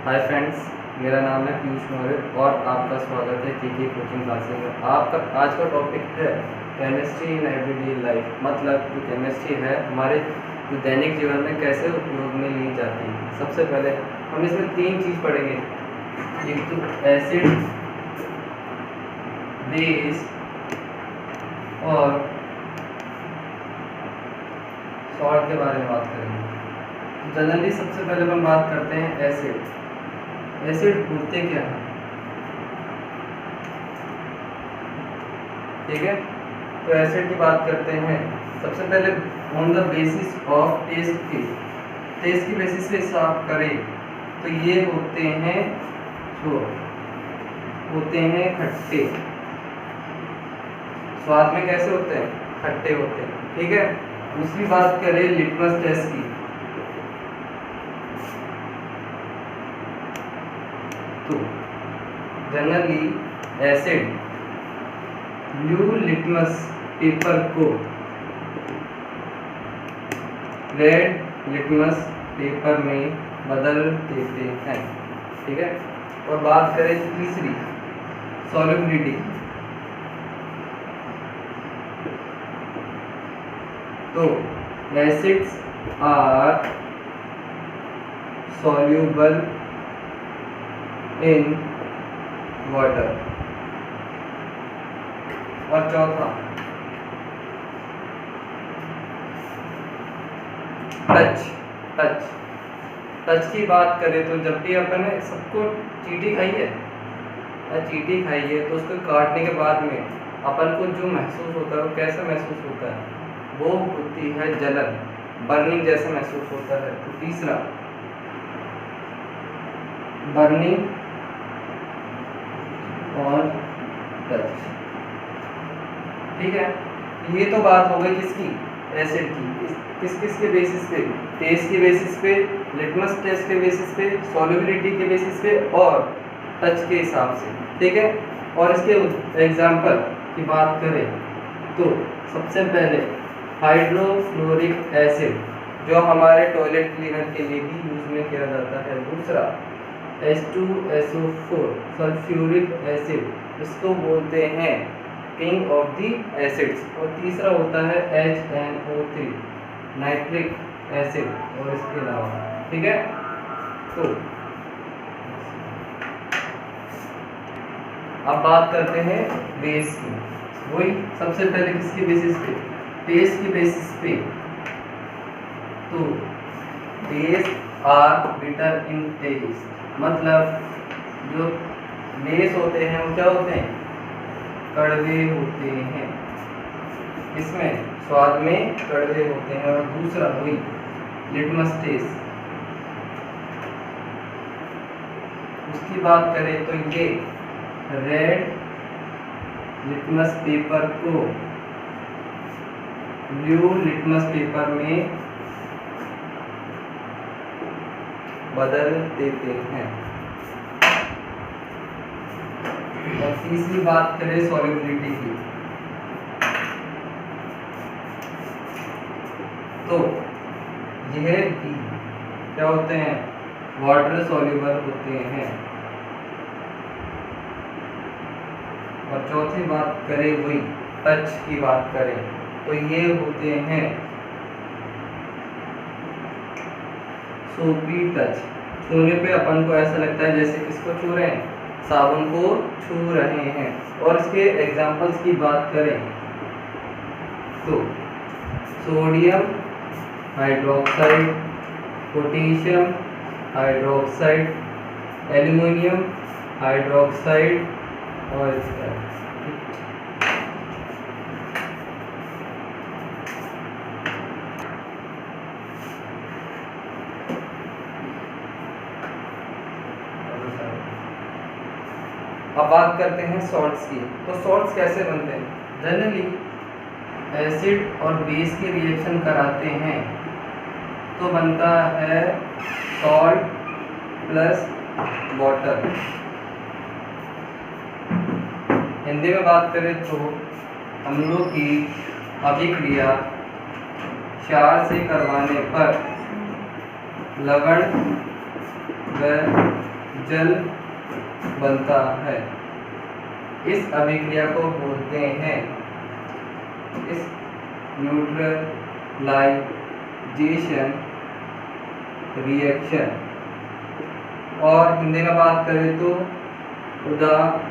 Hi friends, मेरा नाम है पीयूष मौर्य और आपका स्वागत है के कोचिंग क्लासेस में। आपका आज का टॉपिक है केमिस्ट्री इन एवरीडे लाइफ। मतलब जो केमिस्ट्री है हमारे जो दैनिक जीवन में कैसे उपयोग में ली जाती है। सबसे पहले हम इसमें तीन चीज़ पढ़ेंगे, एक तो एसिड, बेस और सॉल्ट के बारे में बात करेंगे। जनरली सबसे पहले हम बात करते हैं एसिड। एसिड होते क्या हैं, ठीक है। तो एसिड की बात करते हैं। सबसे पहले on the basis of taste की बेसिस पे साफ करें तो ये होते हैं खट्टे। स्वाद में कैसे होते हैं? खट्टे होते हैं, ठीक है। दूसरी बात करें लिटमस टेस्ट की, तो generally acid blue litmus paper को रेड लिटमस पेपर में बदल देते हैं, ठीक है। और बात करें तीसरी सॉल्युबिलिटी, तो acids are soluble in water। और चौथा टच की बात करें तो जब भी अपन ने सबको चींटी खाई है तो उसको काटने के बाद में अपन को जो महसूस होता है वो कैसा महसूस होता है? वो होती है जलन, बर्निंग जैसा महसूस होता है। तो तीसरा बर्निंग और टच, ठीक है। ये तो बात हो गई किसकी? एसिड की। किस के बेसिस पे? टेस्ट के बेसिस पे, लिटमस टेस्ट के बेसिस पे, सॉल्युबिलिटी के बेसिस पे और टच के हिसाब से, ठीक है। और इसके एग्जाम्पल की बात करें तो सबसे पहले हाइड्रोफ्लोरिक एसिड जो हमारे टॉयलेट क्लीनर के लिए भी यूज में किया जाता है। दूसरा H2SO4 सल्फ्यूरिक एसिड, इसको बोलते हैं किंग ऑफ दी एसिड्स। और तीसरा होता है HNO3 नाइट्रिक एसिड और इसके अलावा, ठीक है। तो अब बात करते हैं बेस की। वही सबसे पहले किसके बेसिस पे? टेस्ट की बेसिस पे। तो base are bitter in taste, मतलब जो बेस होते हैं वो क्या होते हैं? कड़वे होते हैं। इसमें स्वाद में कड़वे होते हैं। और दूसरा वही लिटमस टेस्ट, उसकी बात करें तो ये रेड लिटमस पेपर को ब्लू लिटमस पेपर में बदल देते हैं। और तीसरी बात करें सॉल्युबिलिटी की, तो यह भी क्या होते हैं? वाटर सॉल्युबल होते हैं। और चौथी बात करें वही टच की बात करें तो ये होते हैं सोपी टच। छूने पे अपन को ऐसा लगता है जैसे किसको छू रहे हैं? साबुन को छू रहे हैं। और इसके एग्जाम्पल्स की बात करें तो sodium hydroxide, potassium hydroxide, aluminium hydroxide और इसका अब बात करते हैं सॉल्ट्स की। तो सॉल्ट्स कैसे बनते हैं? जनरली एसिड और बेस के रिएक्शन कराते हैं तो बनता है सॉल्ट प्लस वाटर। हिंदी में बात करें तो अम्लों की अभिक्रिया क्षार से करवाने पर लवण व जल बनता है। इस अभिक्रिया को बोलते हैं इस न्यूट्रलाइजेशन रिएक्शन। और हिंदी में बात करें तो उदासीनीकरण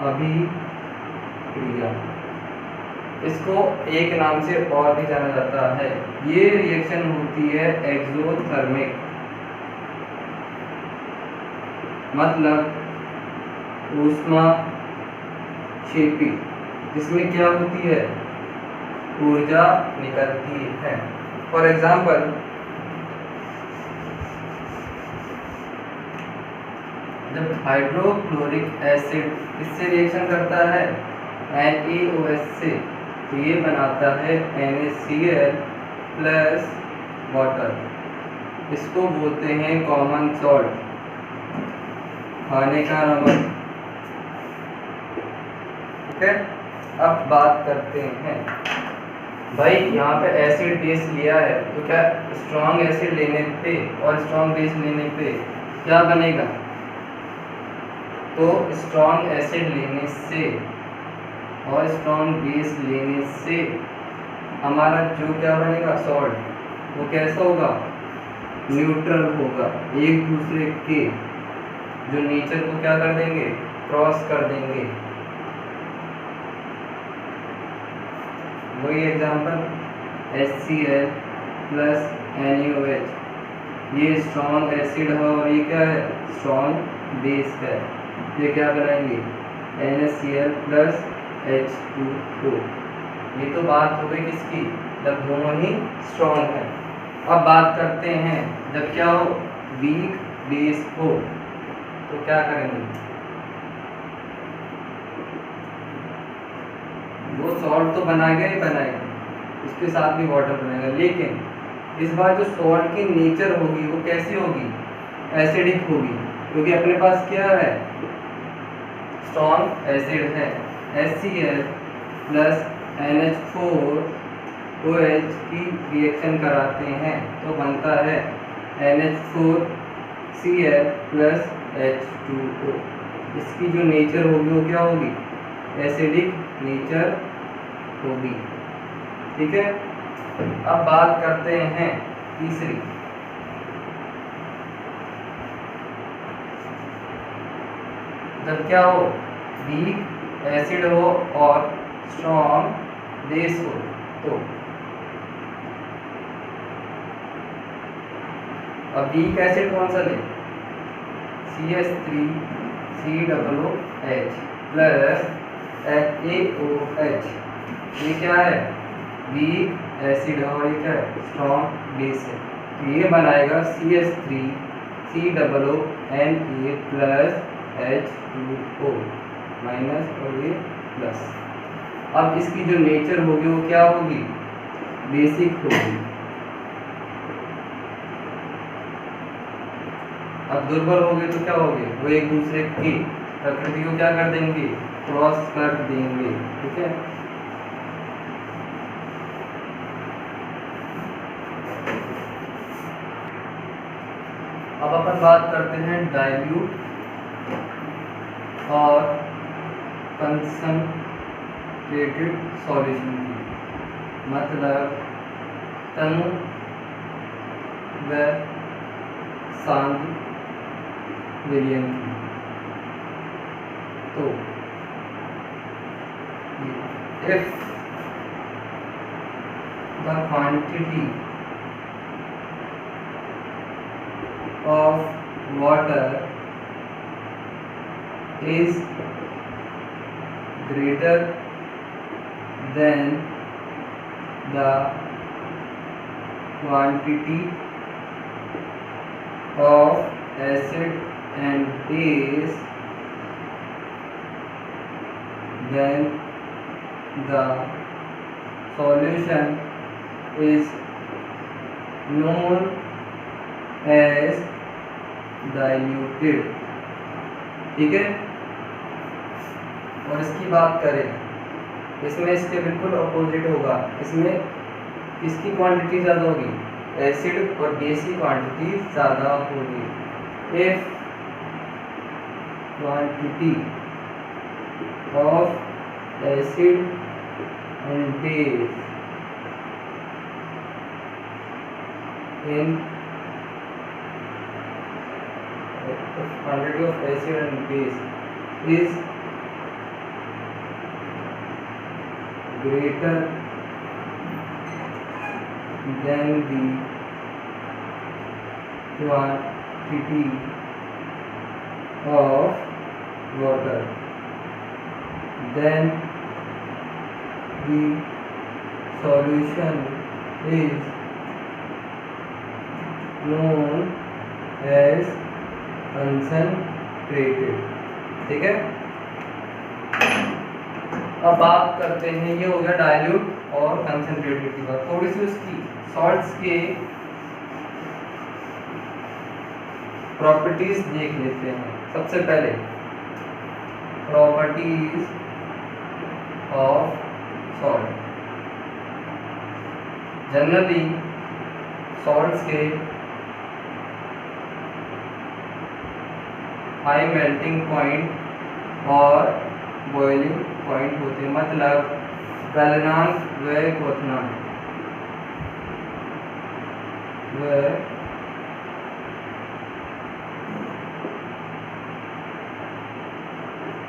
अभिक्रिया, इसको एक नाम से और भी जाना जाता है। ये रिएक्शन होती है एक्सोथर्मिक, मतलब ऊष्माक्षेपी, जिसमें क्या होती है, ऊर्जा निकलती है। फॉर एग्जाम्पल, जब हाइड्रोक्लोरिक एसिड इससे रिएक्शन करता है NaOH से, तो ये बनाता है NaCl प्लस वाटर। इसको बोलते हैं कॉमन सॉल्ट, खाने का नमक। ठीक है, अब बात करते हैं भाई, यहाँ पे एसिड बेस लिया है, तो क्या स्ट्रॉन्ग एसिड लेने पे और स्ट्रॉन्ग बेस लेने पे क्या बनेगा, तो स्ट्रॉन्ग एसिड लेने से और स्ट्रॉन्ग बेस लेने से हमारा जो क्या बनेगा सॉल्ट, वो कैसा होगा, न्यूट्रल होगा। एक दूसरे के जो नेचर को क्या कर देंगे, क्रॉस कर देंगे। वही एग्जांपल, HCl प्लस NaOH, ये स्ट्रॉन्ग एसिड है और ये क्या है, स्ट्रॉन्ग बेस है। ये क्या बनाएंगे, NaCl प्लस H2O। ये तो बात हो गई किसकी, जब दोनों ही स्ट्रॉन्ग है। अब बात करते हैं जब क्या हो, वीक बेस हो, तो क्या करेंगे, वो सॉल्ट तो बनाएगा ही बनाएगा, उसके साथ भी वाटर बनेगा, लेकिन इस बार जो सॉल्ट की नेचर होगी वो कैसी होगी, एसिडिक होगी, क्योंकि अपने पास क्या है, स्ट्रॉन्ग एसिड है। HCl प्लस NH4OH की रिएक्शन कराते हैं तो बनता है NH4Cl प्लस H2O। इसकी जो नेचर होगी वो क्या होगी, एसिडिक नेचर होगी। ठीक है, अब बात करते हैं तीसरी, जब क्या हो, वीक एसिड हो और स्ट्रॉन्ग बेस हो, तो अब वीक एसिड कौन सा ले, CH3COOH प्लस NaOH। ये क्या है, वीक एसिड है और ये क्या है, स्ट्रॉन्ग बेस है। तो ये बनाएगा CH3COONA प्लस H2O माइनस और ये प्लस। अब इसकी जो नेचर होगी वो क्या होगी, बेसिक होगी। अब दुर्बल हो गए तो क्या हो गए, वो एक दूसरे की प्रकृति को क्या कर देंगे, क्रॉस कर देंगे। ठीक है, अब अपन बात करते हैं डाइल्यूट और कंसंट्रेटेड सॉल्यूशन की, मतलब तनु व सांद्र विलयन की। तो if the quantity of water is greater than the quantity of acid and base, then the solution is known as diluted। ठीक है, और इसकी बात करें, इसमें इसके बिल्कुल अपोजिट होगा। इसमें किसकी क्वांटिटी ज़्यादा होगी, एसिड और बेस की क्वांटिटी ज़्यादा होगी। If quantity of acid and base in quantity of acid and base is greater than the quantity of water, then the solution is known as concentrated. ठीक है, अब बात करते हैं, ये हो गया डाइल्यूट और कंसंट्रेटेड की बात। थोड़ी सी उसकी सॉल्ट्स के प्रॉपर्टीज देख लेते हैं। सबसे पहले properties of salt. Generally salts के हाई मेल्टिंग पॉइंट और बॉइलिंग पॉइंट होते हैं, मतलब गलनांक व क्वथनांक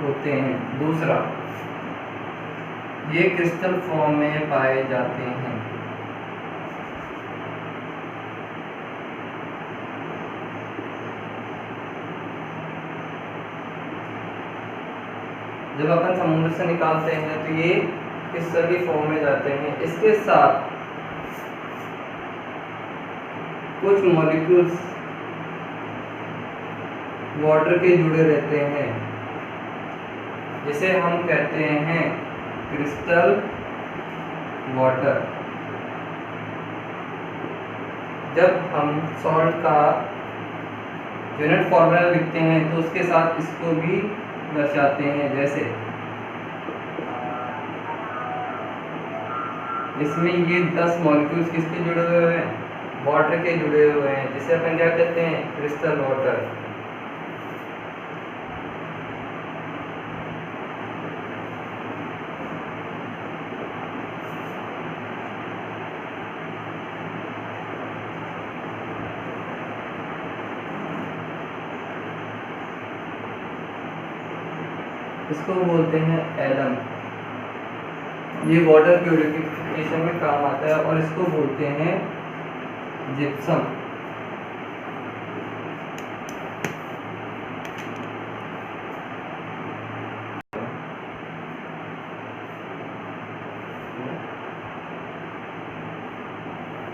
होते हैं। दूसरा, ये क्रिस्टल फॉर्म में पाए जाते हैं। जब अपन समुद्र से निकालते हैं तो ये किस तरह की फॉर्म में जाते हैं। इसके साथ कुछ मॉलिक्यूल्स वाटर के जुड़े रहते हैं, जिसे हम कहते हैं क्रिस्टल वाटर। जब हम सॉल्ट का यूनिट फॉर्मूला लिखते हैं तो उसके साथ इसको भी दर्शाते हैं। जैसे इसमें ये 10 मॉलिक्यूल्स किसके जुड़े हुए हैं, वाटर के जुड़े हुए हैं, जिसे अपन क्या कहते हैं, क्रिस्टल वाटर। इसको बोलते हैं एलम। ये वाटर प्यूरिफिकेशन में काम आता है। और इसको बोलते हैं जिप्सम।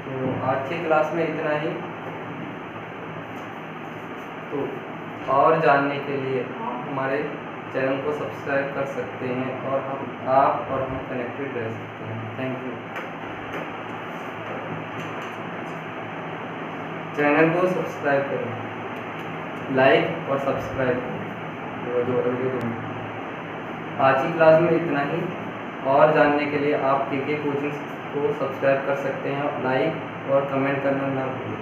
तो आज की क्लास में इतना ही। तो और जानने के लिए हमारे चैनल को सब्सक्राइब कर सकते हैं और आप और हम कनेक्टेड रह सकते हैं। Thank you. चैनल को सब्सक्राइब करें, लाइक और सब्सक्राइब करें। आज की क्लास में इतना ही। और जानने के लिए आप के कोचिंग को सब्सक्राइब कर सकते हैं, लाइक और कमेंट करना ना भूलें।